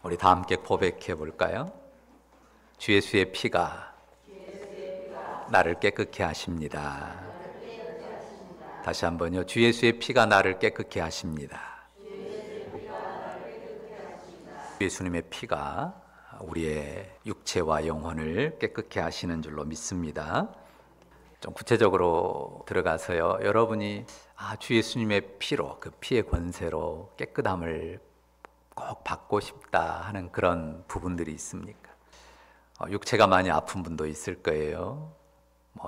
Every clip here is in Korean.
우리 다 함께 고백해 볼까요? 주 예수의 피가 나를 깨끗게 하십니다. 다시 한번요. 주 예수의 피가 나를 깨끗게 하십니다. 예수님의 피가 우리의 육체와 영혼을 깨끗게 하시는 줄로 믿습니다. 좀 구체적으로 들어가서요. 여러분이 주 예수님의 피로, 그 피의 권세로 깨끗함을 꼭 받고 싶다 하는 그런 부분들이 있습니까? 육체가 많이 아픈 분도 있을 거예요.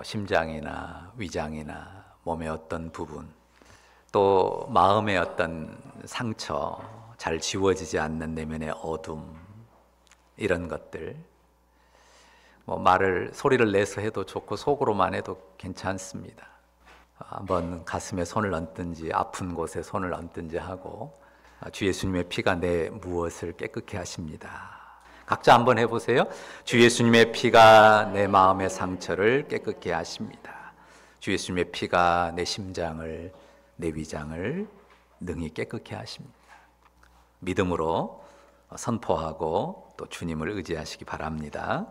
심장이나 위장이나 몸의 어떤 부분, 또 마음의 어떤 상처, 잘 지워지지 않는 내면의 어둠, 이런 것들. 소리를 내서 해도 좋고 속으로만 해도 괜찮습니다. 한번 가슴에 손을 얹든지 아픈 곳에 손을 얹든지 하고 주 예수님의 피가 내 무엇을 깨끗게 하십니다. 각자 한번 해보세요. 주 예수님의 피가 내 마음의 상처를 깨끗게 하십니다. 주 예수님의 피가 내 심장을, 내 위장을 능히 깨끗게 하십니다. 믿음으로 선포하고 또 주님을 의지하시기 바랍니다.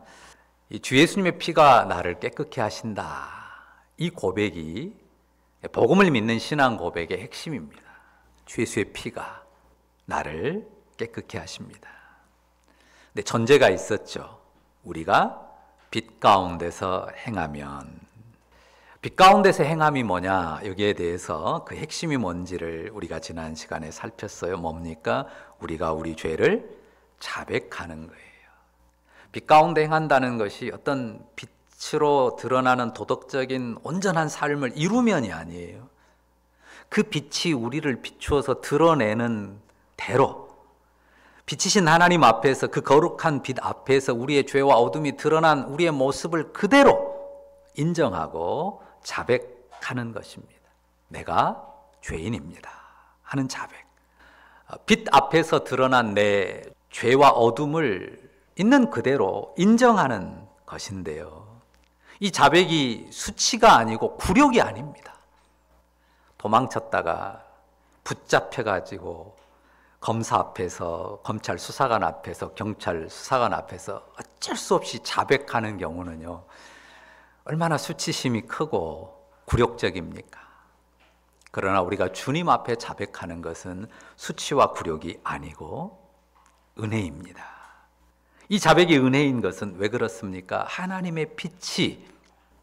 이 주 예수님의 피가 나를 깨끗게 하신다. 이 고백이 복음을 믿는 신앙 고백의 핵심입니다. 주 예수의 피가 나를 깨끗게 하십니다. 근데 전제가 있었죠. 우리가 빛 가운데서 행하면. 빛 가운데서 행함이 뭐냐? 여기에 대해서 그 핵심이 뭔지를 우리가 지난 시간에 살폈어요. 뭡니까? 우리가 우리 죄를 자백하는 거예요. 빛 가운데 행한다는 것이 어떤 빛으로 드러나는 도덕적인 온전한 삶을 이루면이 아니에요. 그 빛이 우리를 비추어서 드러내는 대로 빛이신 하나님 앞에서, 그 거룩한 빛 앞에서 우리의 죄와 어둠이 드러난 우리의 모습을 그대로 인정하고 자백하는 것입니다. 내가 죄인입니다 하는 자백. 빛 앞에서 드러난 내 죄와 어둠을 있는 그대로 인정하는 것인데요. 이 자백이 수치가 아니고 굴욕이 아닙니다. 도망쳤다가 붙잡혀가지고 검사 앞에서, 검찰 수사관 앞에서, 경찰 수사관 앞에서 어쩔 수 없이 자백하는 경우는요, 얼마나 수치심이 크고 굴욕적입니까? 그러나 우리가 주님 앞에 자백하는 것은 수치와 굴욕이 아니고 은혜입니다. 이 자백이 은혜인 것은 왜 그렇습니까? 하나님의 빛이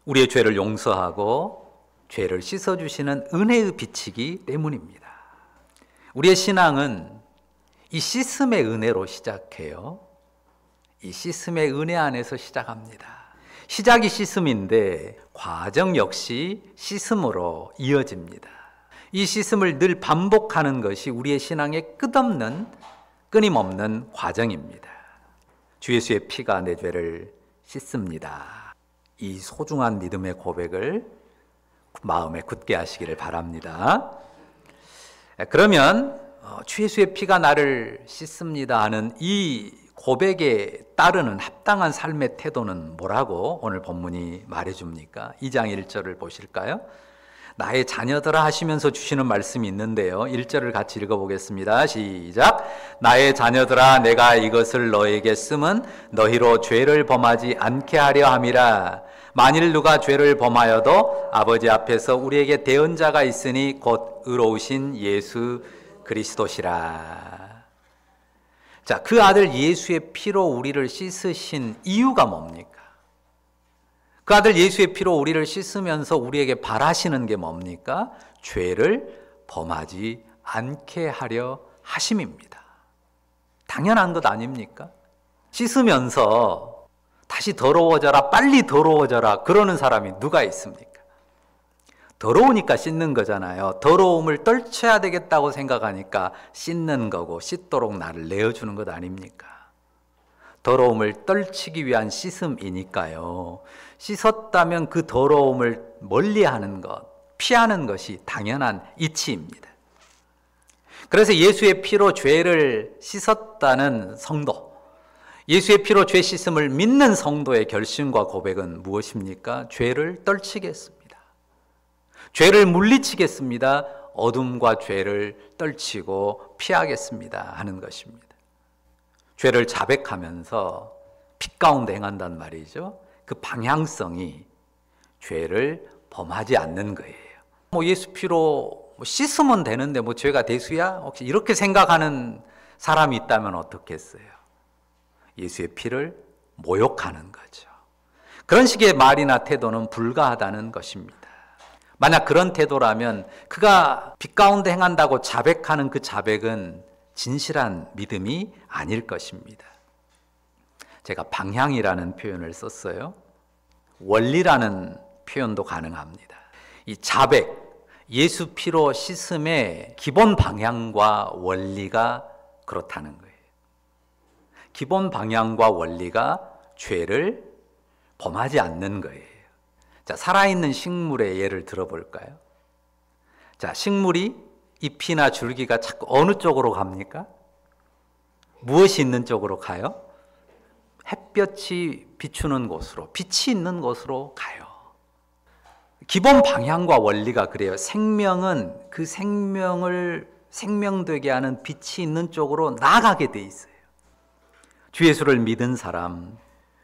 우리의 죄를 용서하고 죄를 씻어주시는 은혜의 빛이기 때문입니다. 우리의 신앙은 이 씻음의 은혜로 시작해요. 이 씻음의 은혜 안에서 시작합니다. 시작이 씻음인데 과정 역시 씻음으로 이어집니다. 이 씻음을 늘 반복하는 것이 우리의 신앙의 끝없는, 끊임없는 과정입니다. 주 예수의 피가 내 죄를 씻습니다. 이 소중한 믿음의 고백을 마음에 굳게 하시기를 바랍니다. 그러면 주 예수의 피가 나를 씻습니다 하는 이 고백에 따르는 합당한 삶의 태도는 뭐라고 오늘 본문이 말해줍니까? 2장 1절을 보실까요? 나의 자녀들아 하시면서 주시는 말씀이 있는데요. 1절을 같이 읽어보겠습니다. 시작. 나의 자녀들아 내가 이것을 너에게 쓰면 너희로 죄를 범하지 않게 하려 함이라. 만일 누가 죄를 범하여도 아버지 앞에서 우리에게 대언자가 있으니 곧 의로우신 예수 그리스도시라. 자, 그 아들 예수의 피로 우리를 씻으신 이유가 뭡니까? 그 아들 예수의 피로 우리를 씻으면서 우리에게 바라시는 게 뭡니까? 죄를 범하지 않게 하려 하심입니다. 당연한 것 아닙니까? 씻으면서 다시 더러워져라, 빨리 더러워져라 그러는 사람이 누가 있습니까? 더러우니까 씻는 거잖아요. 더러움을 떨쳐야 되겠다고 생각하니까 씻는 거고 씻도록 나를 내어주는 것 아닙니까? 더러움을 떨치기 위한 씻음이니까요. 씻었다면 그 더러움을 멀리하는 것, 피하는 것이 당연한 이치입니다. 그래서 예수의 피로 죄를 씻었다는 성도, 예수의 피로 죄 씻음을 믿는 성도의 결심과 고백은 무엇입니까? 죄를 떨치겠습니다. 죄를 물리치겠습니다. 어둠과 죄를 떨치고 피하겠습니다 하는 것입니다. 죄를 자백하면서 빛 가운데 행한단 말이죠. 그 방향성이 죄를 범하지 않는 거예요. 예수 피로 씻으면 되는데 죄가 대수야? 혹시 이렇게 생각하는 사람이 있다면 어떻겠어요? 예수의 피를 모욕하는 거죠. 그런 식의 말이나 태도는 불가하다는 것입니다. 만약 그런 태도라면 그가 빛 가운데 행한다고 자백하는 그 자백은 진실한 믿음이 아닐 것입니다. 제가 방향이라는 표현을 썼어요. 원리라는 표현도 가능합니다. 이 자백, 예수 피로 씻음의 기본 방향과 원리가 그렇다는 거예요. 기본 방향과 원리가 죄를 범하지 않는 거예요. 자, 살아있는 식물의 예를 들어볼까요? 자, 식물이 잎이나 줄기가 자꾸 어느 쪽으로 갑니까? 무엇이 있는 쪽으로 가요? 햇볕이 비추는 곳으로, 빛이 있는 곳으로 가요. 기본 방향과 원리가 그래요. 생명은 그 생명을 생명되게 하는 빛이 있는 쪽으로 나아가게 돼 있어요. 주 예수를 믿은 사람,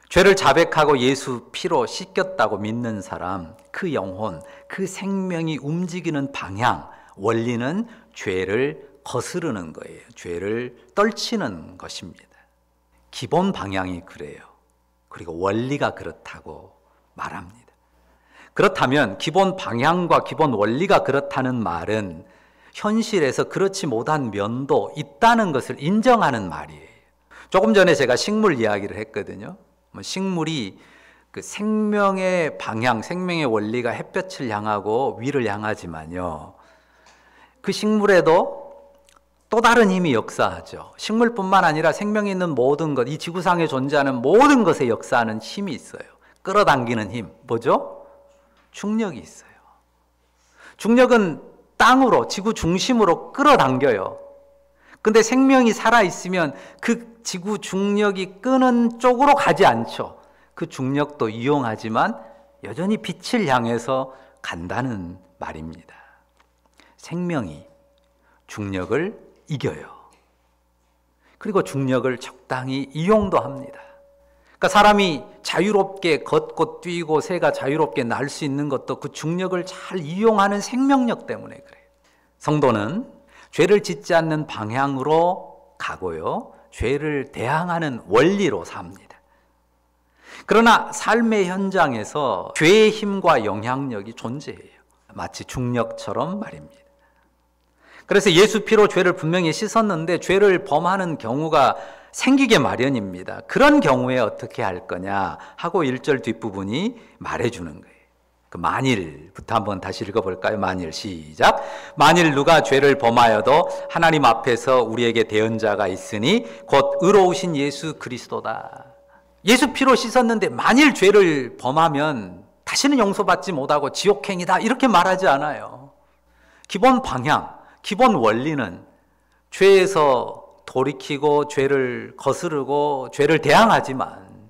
죄를 자백하고 예수 피로 씻겼다고 믿는 사람, 그 영혼, 그 생명이 움직이는 방향, 원리는 죄를 거스르는 거예요. 죄를 떨치는 것입니다. 기본 방향이 그래요. 그리고 원리가 그렇다고 말합니다. 그렇다면 기본 방향과 기본 원리가 그렇다는 말은 현실에서 그렇지 못한 면도 있다는 것을 인정하는 말이에요. 조금 전에 제가 식물 이야기를 했거든요. 식물이 그 생명의 방향, 생명의 원리가 햇볕을 향하고 위를 향하지만요, 그 식물에도 또 다른 힘이 역사하죠. 식물뿐만 아니라 생명이 있는 모든 것, 이 지구상에 존재하는 모든 것에 역사하는 힘이 있어요. 끌어당기는 힘, 뭐죠? 중력이 있어요. 중력은 땅으로, 지구 중심으로 끌어당겨요. 근데 생명이 살아있으면 그 지구 중력이 끄는 쪽으로 가지 않죠. 그 중력도 이용하지만 여전히 빛을 향해서 간다는 말입니다. 생명이 중력을 이겨요. 그리고 중력을 적당히 이용도 합니다. 그러니까 사람이 자유롭게 걷고 뛰고 새가 자유롭게 날 수 있는 것도 그 중력을 잘 이용하는 생명력 때문에 그래요. 성도는 죄를 짓지 않는 방향으로 가고요, 죄를 대항하는 원리로 삽니다. 그러나 삶의 현장에서 죄의 힘과 영향력이 존재해요. 마치 중력처럼 말입니다. 그래서 예수 피로 죄를 분명히 씻었는데 죄를 범하는 경우가 생기게 마련입니다. 그런 경우에 어떻게 할 거냐 하고 1절 뒷부분이 말해주는 거예요. 그 만일부터 한번 다시 읽어볼까요? 만일, 시작. 만일 누가 죄를 범하여도 하나님 앞에서 우리에게 대언자가 있으니 곧 의로우신 예수 그리스도다. 예수 피로 씻었는데 만일 죄를 범하면 다시는 용서받지 못하고 지옥행이다 이렇게 말하지 않아요. 기본 방향, 기본 원리는 죄에서 돌이키고 죄를 거스르고 죄를 대항하지만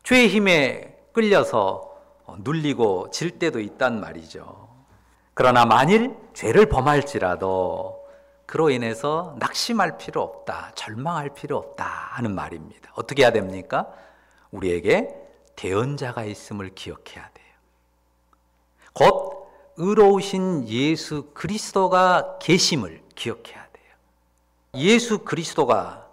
죄의 힘에 끌려서 눌리고 질 때도 있단 말이죠. 그러나 만일 죄를 범할지라도 그로 인해서 낙심할 필요 없다, 절망할 필요 없다 하는 말입니다. 어떻게 해야 됩니까? 우리에게 대언자가 있음을 기억해야 돼요. 곧 의로우신 예수 그리스도가 계심을 기억해야 돼요. 예수 그리스도가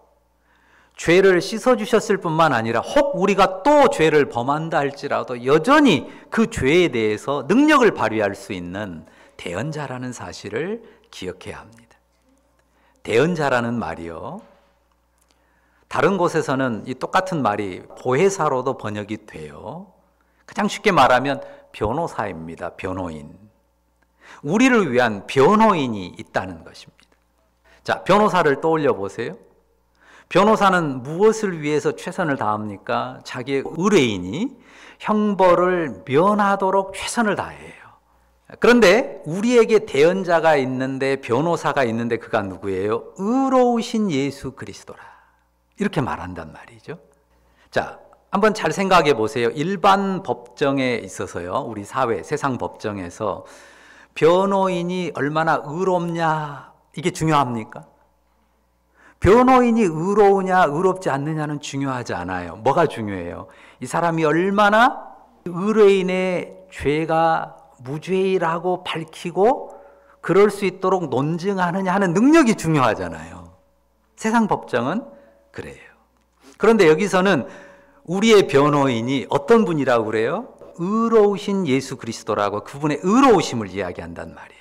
죄를 씻어주셨을 뿐만 아니라 혹 우리가 또 죄를 범한다 할지라도 여전히 그 죄에 대해서 능력을 발휘할 수 있는 대언자라는 사실을 기억해야 합니다. 대언자라는 말이요, 다른 곳에서는 이 똑같은 말이 보혜사로도 번역이 돼요. 가장 쉽게 말하면 변호사입니다. 변호인. 우리를 위한 변호인이 있다는 것입니다. 자, 변호사를 떠올려 보세요. 변호사는 무엇을 위해서 최선을 다합니까? 자기의 의뢰인이 형벌을 면하도록 최선을 다해요. 그런데 우리에게 대언자가 있는데, 변호사가 있는데 그가 누구예요? 의로우신 예수 그리스도라. 이렇게 말한단 말이죠. 자, 한번 잘 생각해 보세요. 일반 법정에 있어서요, 우리 사회, 세상 법정에서 변호인이 얼마나 의롭냐, 이게 중요합니까? 변호인이 의로우냐 의롭지 않느냐는 중요하지 않아요. 뭐가 중요해요? 이 사람이 얼마나 의뢰인의 죄가 무죄라고 밝히고 그럴 수 있도록 논증하느냐 하는 능력이 중요하잖아요. 세상 법정은 그래요. 그런데 여기서는 우리의 변호인이 어떤 분이라고 그래요? 의로우신 예수 그리스도라고 그분의 의로우심을 이야기한단 말이에요.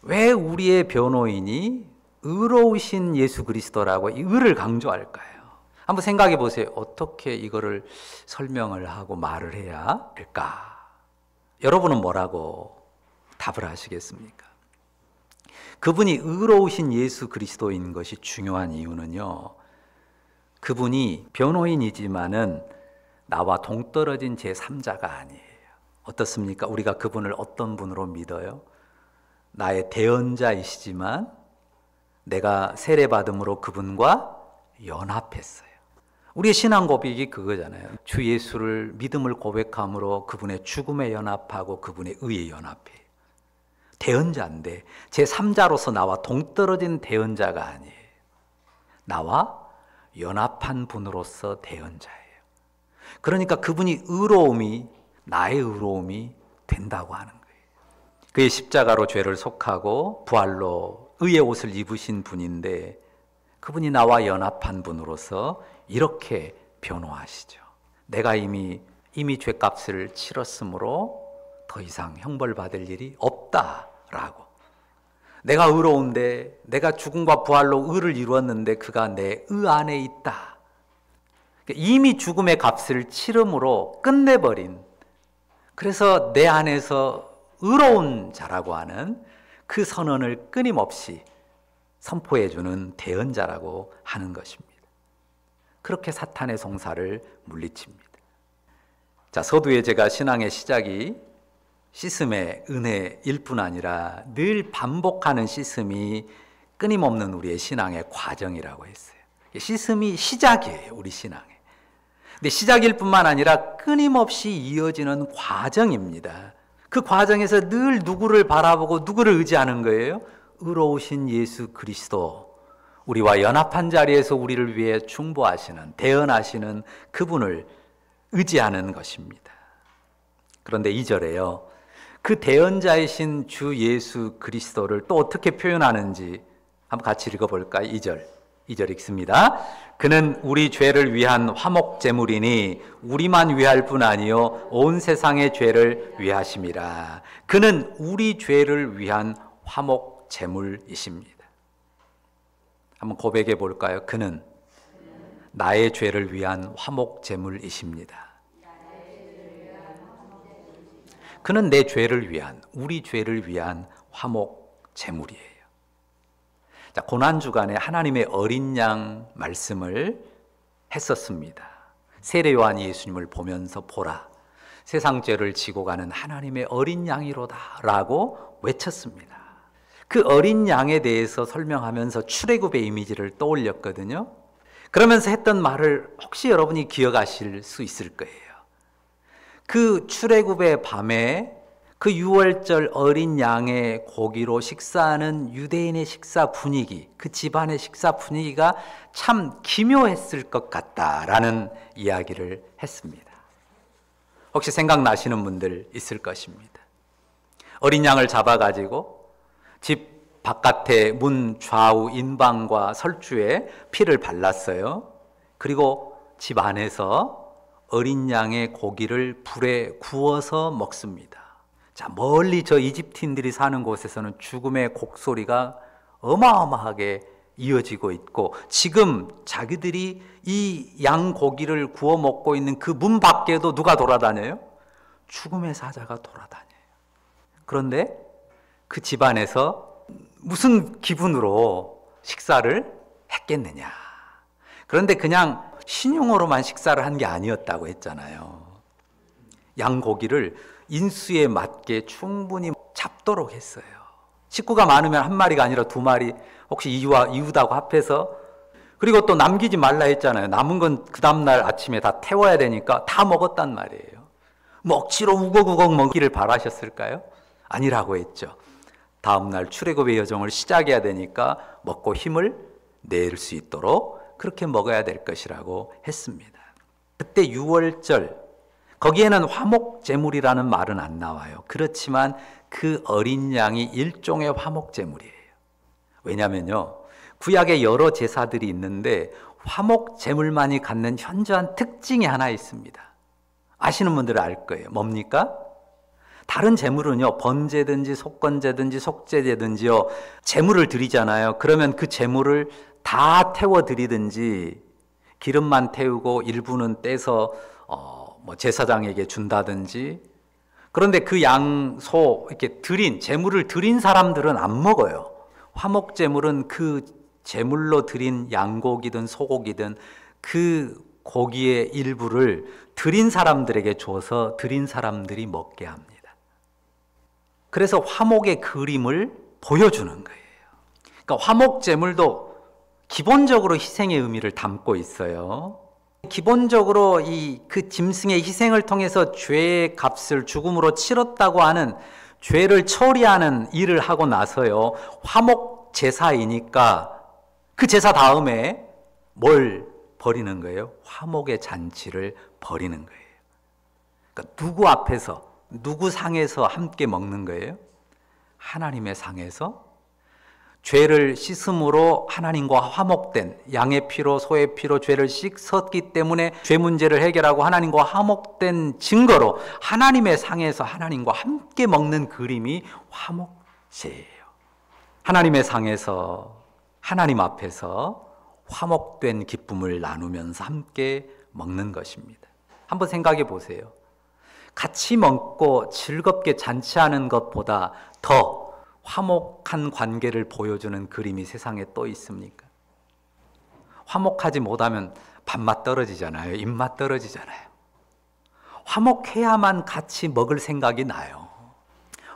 왜 우리의 변호인이 의로우신 예수 그리스도라고 이 의를 강조할까요? 한번 생각해 보세요. 어떻게 이거를 설명을 하고 말을 해야 할까? 여러분은 뭐라고 답을 하시겠습니까? 그분이 의로우신 예수 그리스도인 것이 중요한 이유는요, 그분이 변호인이지만은 나와 동떨어진 제3자가 아니에요. 어떻습니까? 우리가 그분을 어떤 분으로 믿어요? 나의 대언자이시지만 내가 세례받음으로 그분과 연합했어요. 우리의 신앙 고백이 그거잖아요. 주 예수를 믿음을 고백함으로 그분의 죽음에 연합하고 그분의 의에 연합해요. 대언자인데 제3자로서 나와 동떨어진 대언자가 아니에요. 나와 연합한 분으로서 대언자예요. 그러니까 그분이 의로움이 나의 의로움이 된다고 하는 거예요. 그의 십자가로 죄를 속하고 부활로 의의 옷을 입으신 분인데 그분이 나와 연합한 분으로서 이렇게 변호하시죠. 내가 이미 죄값을 치렀으므로 더 이상 형벌받을 일이 없다라고. 내가 의로운데 내가 죽음과 부활로 의를 이루었는데 그가 내 의 안에 있다. 이미 죽음의 값을 치름으로 끝내버린, 그래서 내 안에서 의로운 자라고 하는 그 선언을 끊임없이 선포해주는 대언자라고 하는 것입니다. 그렇게 사탄의 송사를 물리칩니다. 자, 서두에 제가 신앙의 시작이 씻음의 은혜일 뿐 아니라 늘 반복하는 씻음이 끊임없는 우리의 신앙의 과정이라고 했어요. 씻음이 시작이에요, 우리 신앙에. 근데 시작일 뿐만 아니라 끊임없이 이어지는 과정입니다. 그 과정에서 늘 누구를 바라보고 누구를 의지하는 거예요? 의로우신 예수 그리스도, 우리와 연합한 자리에서 우리를 위해 중보하시는, 대언하시는 그분을 의지하는 것입니다. 그런데 2절에요. 그 대언자이신 주 예수 그리스도를 또 어떻게 표현하는지 한번 같이 읽어볼까요? 2절 읽습니다. 그는 우리 죄를 위한 화목제물이니 우리만 위할 뿐 아니요 온 세상의 죄를 위하심이라. 그는 우리 죄를 위한 화목제물이십니다. 한번 고백해 볼까요? 그는 나의 죄를 위한 화목제물이십니다. 그는 내 죄를 위한, 우리 죄를 위한 화목제물이에요. 자, 고난주간에 하나님의 어린 양 말씀을 했었습니다. 세례 요한 예수님을 보면서 보라, 세상 죄를 지고 가는 하나님의 어린 양이로다 라고 외쳤습니다. 그 어린 양에 대해서 설명하면서 출애굽의 이미지를 떠올렸거든요. 그러면서 했던 말을 혹시 여러분이 기억하실 수 있을 거예요. 그 출애굽의 밤에 그 6월절 어린 양의 고기로 식사하는 유대인의 식사 분위기, 그 집안의 식사 분위기가 참 기묘했을 것 같다라는 이야기를 했습니다. 혹시 생각나시는 분들 있을 것입니다. 어린 양을 잡아가지고 집 바깥에 문 좌우 인방과 설주에 피를 발랐어요. 그리고 집 안에서 어린 양의 고기를 불에 구워서 먹습니다. 자, 멀리 저 이집트인들이 사는 곳에서는 죽음의 곡소리가 어마어마하게 이어지고 있고, 지금 자기들이 이 양 고기를 구워 먹고 있는 그 문 밖에도 누가 돌아다녀요? 죽음의 사자가 돌아다녀요. 그런데 그 집안에서 무슨 기분으로 식사를 했겠느냐? 그런데 그냥 신용으로만 식사를 한 게 아니었다고 했잖아요. 양고기를 인수에 맞게 충분히 잡도록 했어요. 식구가 많으면 한 마리가 아니라 2마리, 혹시 이웃하고 합해서. 그리고 또 남기지 말라 했잖아요. 남은 건 그 다음날 아침에 다 태워야 되니까 다 먹었단 말이에요. 뭐 억지로 우걱우걱 먹기를 바라셨을까요? 아니라고 했죠. 다음날 출애굽의 여정을 시작해야 되니까 먹고 힘을 낼 수 있도록 그렇게 먹어야 될 것이라고 했습니다. 그때 유월절, 거기에는 화목제물이라는 말은 안 나와요. 그렇지만 그 어린 양이 일종의 화목제물이에요. 왜냐면요, 구약에 여러 제사들이 있는데 화목제물만이 갖는 현저한 특징이 하나 있습니다. 아시는 분들은 알 거예요. 뭡니까? 다른 제물은요, 번제든지 속건제든지 속죄제든지요, 제물을 드리잖아요. 그러면 그 제물을 다 태워 드리든지 기름만 태우고 일부는 떼서 제사장에게 준다든지. 그런데 그 양, 소 이렇게 드린 제물을 드린 사람들은 안 먹어요. 화목 제물은 그 제물로 드린 양고기든 소고기든 그 고기의 일부를 드린 사람들에게 줘서 드린 사람들이 먹게 합니다. 그래서 화목의 그림을 보여주는 거예요. 그러니까 화목 제물도 기본적으로 희생의 의미를 담고 있어요. 기본적으로 그 짐승의 희생을 통해서 죄의 값을 죽음으로 치렀다고 하는 죄를 처리하는 일을 하고 나서요, 화목 제사이니까 그 제사 다음에 뭘 벌이는 거예요? 화목의 잔치를 벌이는 거예요. 그러니까 누구 앞에서, 누구 상에서 함께 먹는 거예요? 하나님의 상에서 죄를 씻음으로 하나님과 화목된, 양의 피로 소의 피로 죄를 씻었기 때문에 죄 문제를 해결하고 하나님과 화목된 증거로 하나님의 상에서 하나님과 함께 먹는 그림이 화목제예요. 하나님의 상에서 하나님 앞에서 화목된 기쁨을 나누면서 함께 먹는 것입니다. 한번 생각해 보세요. 같이 먹고 즐겁게 잔치하는 것보다 더 화목한 관계를 보여주는 그림이 세상에 또 있습니까? 화목하지 못하면 밥맛 떨어지잖아요. 입맛 떨어지잖아요. 화목해야만 같이 먹을 생각이 나요.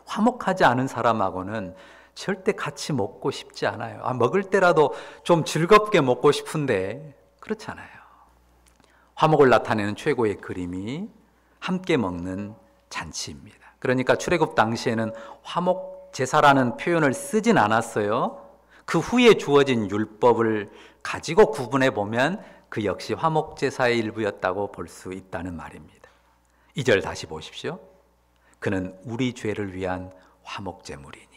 화목하지 않은 사람하고는 절대 같이 먹고 싶지 않아요. 먹을 때라도 좀 즐겁게 먹고 싶은데 그렇잖아요. 화목을 나타내는 최고의 그림이 함께 먹는 잔치입니다. 그러니까 출애굽 당시에는 화목 제사라는 표현을 쓰진 않았어요. 그 후에 주어진 율법을 가지고 구분해 보면 그 역시 화목 제사의 일부였다고 볼 수 있다는 말입니다. 2절 다시 보십시오. 그는 우리 죄를 위한 화목 제물이니.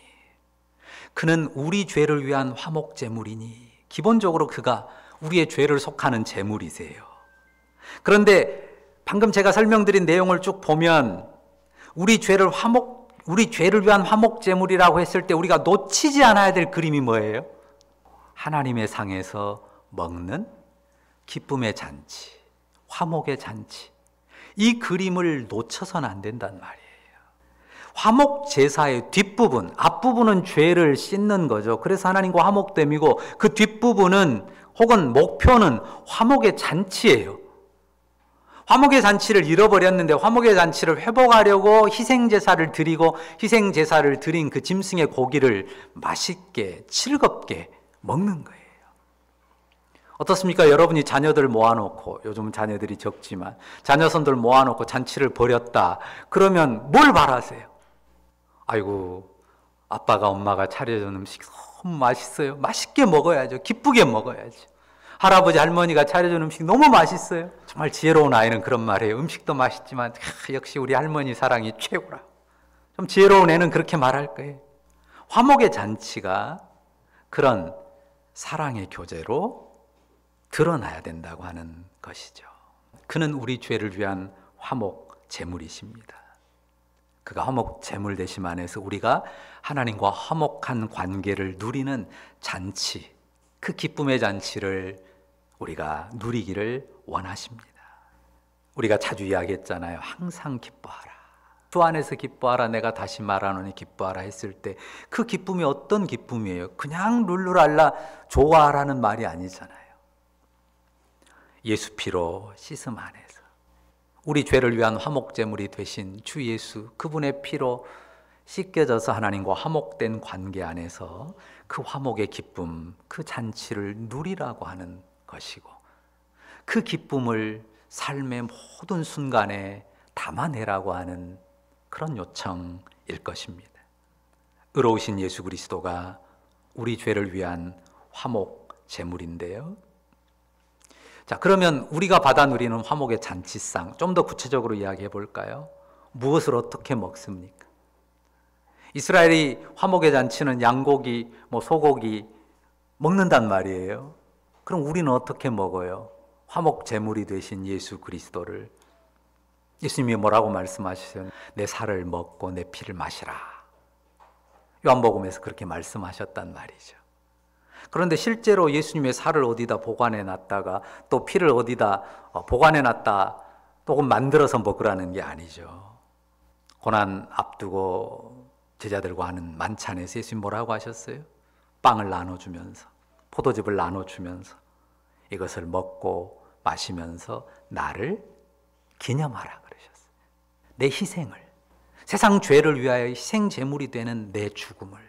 그는 우리 죄를 위한 화목 제물이니. 기본적으로 그가 우리의 죄를 속하는 제물이세요. 그런데 방금 제가 설명드린 내용을 쭉 보면 우리 죄를 위한 화목 제물이라고 했을 때 우리가 놓치지 않아야 될 그림이 뭐예요? 하나님의 상에서 먹는 기쁨의 잔치, 화목의 잔치. 이 그림을 놓쳐서는 안 된단 말이에요. 화목 제사의 뒷부분, 앞부분은 죄를 씻는 거죠. 그래서 하나님과 화목됨이고 그 뒷부분은 혹은 목표는 화목의 잔치예요. 화목의 잔치를 잃어버렸는데 화목의 잔치를 회복하려고 희생제사를 드리고 희생제사를 드린 그 짐승의 고기를 맛있게 즐겁게 먹는 거예요. 어떻습니까? 여러분이 자녀들 모아놓고, 요즘은 자녀들이 적지만 자녀손들 모아놓고 잔치를 벌였다 그러면 뭘 바라세요? 아이고, 아빠가 엄마가 차려준 음식 너무 맛있어요. 맛있게 먹어야죠. 기쁘게 먹어야죠. 할아버지 할머니가 차려준 음식 너무 맛있어요. 정말 지혜로운 아이는 그런 말이에요. 음식도 맛있지만 역시 우리 할머니 사랑이 최고라. 좀 지혜로운 애는 그렇게 말할 거예요. 화목의 잔치가 그런 사랑의 교제로 드러나야 된다고 하는 것이죠. 그는 우리 죄를 위한 화목 제물이십니다. 그가 화목 제물 되심 안에서 우리가 하나님과 화목한 관계를 누리는 잔치, 그 기쁨의 잔치를 우리가 누리기를 원하십니다. 우리가 자주 이야기했잖아요. 항상 기뻐하라. 주 안에서 기뻐하라. 내가 다시 말하노니 기뻐하라 했을 때 그 기쁨이 어떤 기쁨이에요? 그냥 룰루랄라 좋아하라는 말이 아니잖아요. 예수 피로 씻음 안에서 우리 죄를 위한 화목제물이 되신 주 예수, 그분의 피로 씻겨져서 하나님과 화목된 관계 안에서 그 화목의 기쁨, 그 잔치를 누리라고 하는 것이고 그 기쁨을 삶의 모든 순간에 담아내라고 하는 그런 요청일 것입니다. 의로우신 예수 그리스도가 우리 죄를 위한 화목 제물인데요. 자, 그러면 우리가 받아 누리는 화목의 잔치상 좀 더 구체적으로 이야기해 볼까요? 무엇을 어떻게 먹습니까? 이스라엘이 화목의 잔치는 양고기, 소고기 먹는단 말이에요. 그럼 우리는 어떻게 먹어요? 화목 제물이 되신 예수 그리스도를. 예수님이 뭐라고 말씀하시죠? 내 살을 먹고 내 피를 마시라. 요한복음에서 그렇게 말씀하셨단 말이죠. 그런데 실제로 예수님의 살을 어디다 보관해 놨다가 또 피를 어디다 보관해 놨다 또 만들어서 먹으라는 게 아니죠. 고난 앞두고 제자들과 하는 만찬에서 예수님 뭐라고 하셨어요? 빵을 나눠주면서, 포도즙을 나눠주면서 이것을 먹고 마시면서 나를 기념하라 그러셨어요. 내 희생을, 세상 죄를 위하여 희생 제물이 되는 내 죽음을,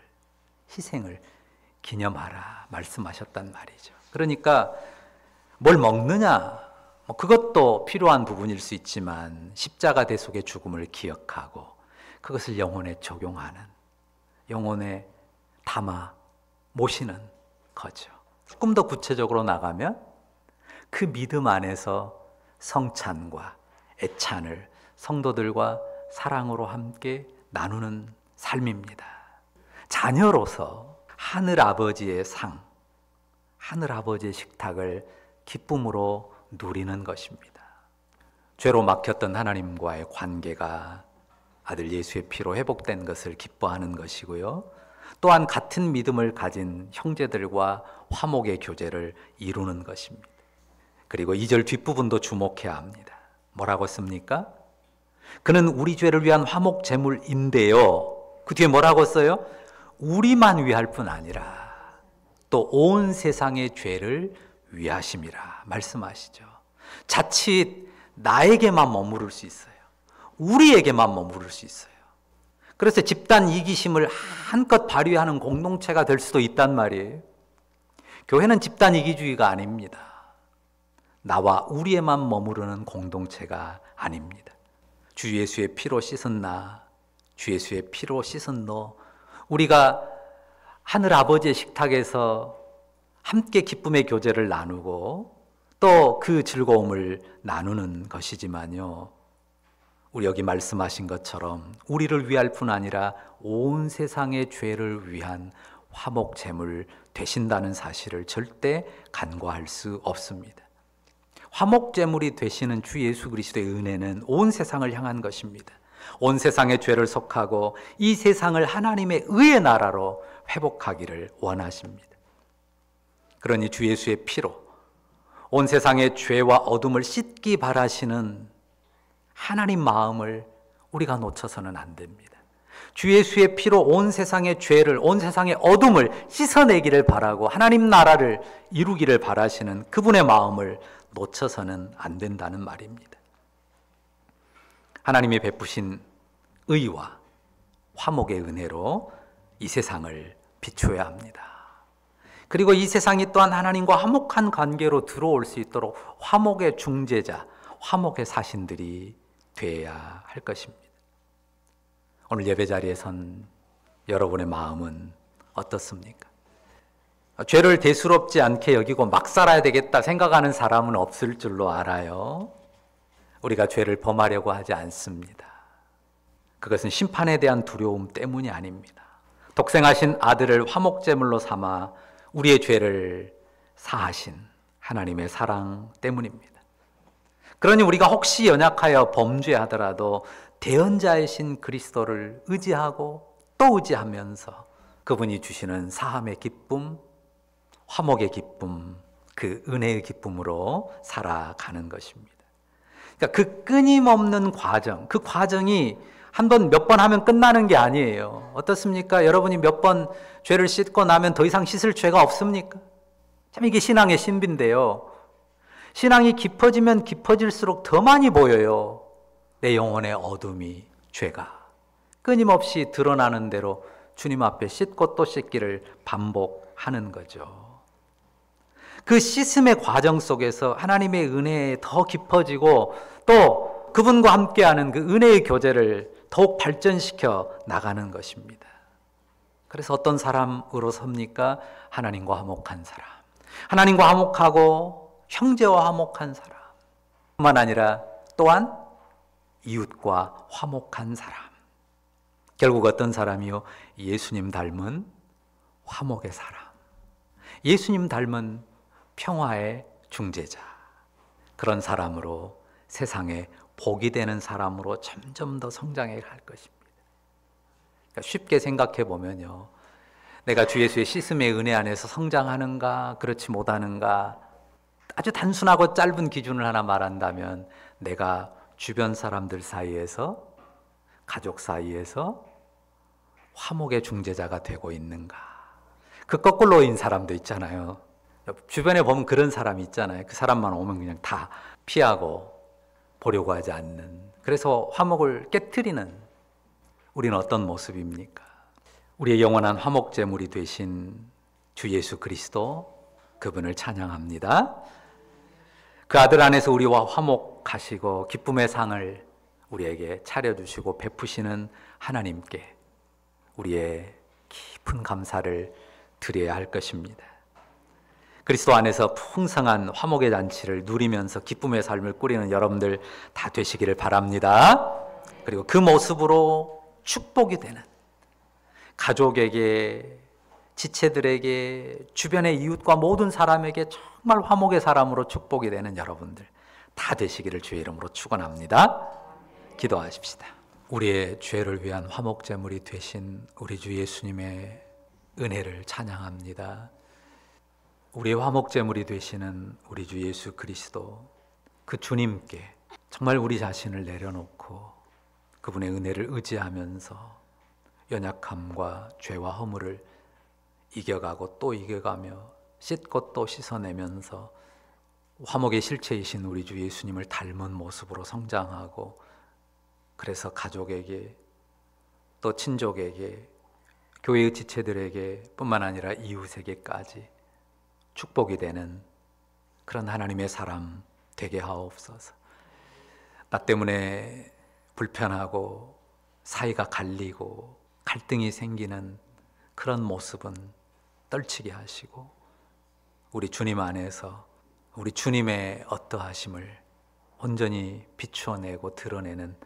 희생을 기념하라 말씀하셨단 말이죠. 그러니까 뭘 먹느냐, 그것도 필요한 부분일 수 있지만 십자가 대속의 죽음을 기억하고 그것을 영혼에 적용하는, 영혼에 담아 모시는 거죠. 조금 더 구체적으로 나가면 그 믿음 안에서 성찬과 애찬을 성도들과 사랑으로 함께 나누는 삶입니다. 자녀로서 하늘 아버지의 상, 하늘 아버지의 식탁을 기쁨으로 누리는 것입니다. 죄로 막혔던 하나님과의 관계가 아들 예수의 피로 회복된 것을 기뻐하는 것이고요. 또한 같은 믿음을 가진 형제들과 화목의 교제를 이루는 것입니다. 그리고 2절 뒷부분도 주목해야 합니다. 뭐라고 씁니까? 그는 우리 죄를 위한 화목 제물인데요. 그 뒤에 뭐라고 써요? 우리만 위할 뿐 아니라 또 온 세상의 죄를 위하심이라 말씀하시죠. 자칫 나에게만 머무를 수 있어요. 우리에게만 머무를 수 있어요. 그래서 집단 이기심을 한껏 발휘하는 공동체가 될 수도 있단 말이에요. 교회는 집단 이기주의가 아닙니다. 나와 우리에만 머무르는 공동체가 아닙니다. 주 예수의 피로 씻은 나, 주 예수의 피로 씻은 너, 우리가 하늘 아버지의 식탁에서 함께 기쁨의 교제를 나누고 또 그 즐거움을 나누는 것이지만요, 우리 여기 말씀하신 것처럼 우리를 위할 뿐 아니라 온 세상의 죄를 위한 화목 제물 되신다는 사실을 절대 간과할 수 없습니다. 화목 제물이 되시는 주 예수 그리스도의 은혜는 온 세상을 향한 것입니다. 온 세상의 죄를 속하고 이 세상을 하나님의 의의 나라로 회복하기를 원하십니다. 그러니 주 예수의 피로 온 세상의 죄와 어둠을 씻기 바라시는 하나님 마음을 우리가 놓쳐서는 안 됩니다. 주 예수의 피로 온 세상의 죄를, 온 세상의 어둠을 씻어내기를 바라고 하나님 나라를 이루기를 바라시는 그분의 마음을 놓쳐서는 안 된다는 말입니다. 하나님이 베푸신 의와 화목의 은혜로 이 세상을 비추어야 합니다. 그리고 이 세상이 또한 하나님과 화목한 관계로 들어올 수 있도록 화목의 중재자, 화목의 사신들이 되어야 할 것입니다. 오늘 예배 자리에선 여러분의 마음은 어떻습니까? 죄를 대수롭지 않게 여기고 막 살아야 되겠다 생각하는 사람은 없을 줄로 알아요. 우리가 죄를 범하려고 하지 않습니다. 그것은 심판에 대한 두려움 때문이 아닙니다. 독생하신 아들을 화목제물로 삼아 우리의 죄를 사하신 하나님의 사랑 때문입니다. 그러니 우리가 혹시 연약하여 범죄하더라도 대언자이신 그리스도를 의지하고 또 의지하면서 그분이 주시는 사함의 기쁨, 화목의 기쁨, 그 은혜의 기쁨으로 살아가는 것입니다. 그러니까 그 끊임없는 과정, 그 과정이 한 번 몇 번 하면 끝나는 게 아니에요. 어떻습니까? 여러분이 몇 번 죄를 씻고 나면 더 이상 씻을 죄가 없습니까? 참 이게 신앙의 신비인데요. 신앙이 깊어지면 깊어질수록 더 많이 보여요. 내 영혼의 어둠이, 죄가 끊임없이 드러나는 대로 주님 앞에 씻고 또 씻기를 반복하는 거죠. 그 씻음의 과정 속에서 하나님의 은혜에 더 깊어지고 또 그분과 함께하는 그 은혜의 교제를 더욱 발전시켜 나가는 것입니다. 그래서 어떤 사람으로 섭니까? 하나님과 화목한 사람. 하나님과 화목하고 형제와 화목한 사람 뿐만 아니라 또한 이웃과 화목한 사람. 결국 어떤 사람이요? 예수님 닮은 화목의 사람, 예수님 닮은 평화의 중재자, 그런 사람으로 세상에 복이 되는 사람으로 점점 더 성장해 갈 것입니다. 그러니까 쉽게 생각해 보면요, 내가 주 예수의 씻음의 은혜 안에서 성장하는가 그렇지 못하는가, 아주 단순하고 짧은 기준을 하나 말한다면 내가 주변 사람들 사이에서, 가족 사이에서 화목의 중재자가 되고 있는가. 그 거꾸로인 사람도 있잖아요. 주변에 보면 그런 사람이 있잖아요. 그 사람만 오면 그냥 다 피하고 보려고 하지 않는, 그래서 화목을 깨트리는, 우리는 어떤 모습입니까? 우리의 영원한 화목제물이 되신 주 예수 그리스도, 그분을 찬양합니다. 그 아들 안에서 우리와 화목하시고 기쁨의 상을 우리에게 차려주시고 베푸시는 하나님께 우리의 깊은 감사를 드려야 할 것입니다. 그리스도 안에서 풍성한 화목의 잔치를 누리면서 기쁨의 삶을 꾸리는 여러분들 다 되시기를 바랍니다. 그리고 그 모습으로 축복이 되는, 가족에게, 지체들에게, 주변의 이웃과 모든 사람에게 정말 화목의 사람으로 축복이 되는 여러분들 다 되시기를 주의 이름으로 축원합니다. 기도하십시다. 우리의 죄를 위한 화목제물이 되신 우리 주 예수님의 은혜를 찬양합니다. 우리의 화목제물이 되시는 우리 주 예수 그리스도, 그 주님께 정말 우리 자신을 내려놓고 그분의 은혜를 의지하면서 연약함과 죄와 허물을 이겨가고 또 이겨가며 씻고 또 씻어내면서 화목의 실체이신 우리 주 예수님을 닮은 모습으로 성장하고, 그래서 가족에게, 또 친족에게, 교회의 지체들에게 뿐만 아니라 이웃에게까지 축복이 되는 그런 하나님의 사람 되게 하옵소서. 나 때문에 불편하고 사이가 갈리고 갈등이 생기는 그런 모습은 떨치게 하시고, 우리 주님 안에서 우리 주님의 어떠하심을 온전히 비추어내고 드러내는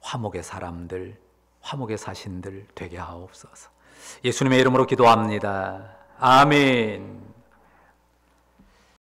화목의 사람들, 화목의 사신들 되게 하옵소서. 예수님의 이름으로 기도합니다. 아멘.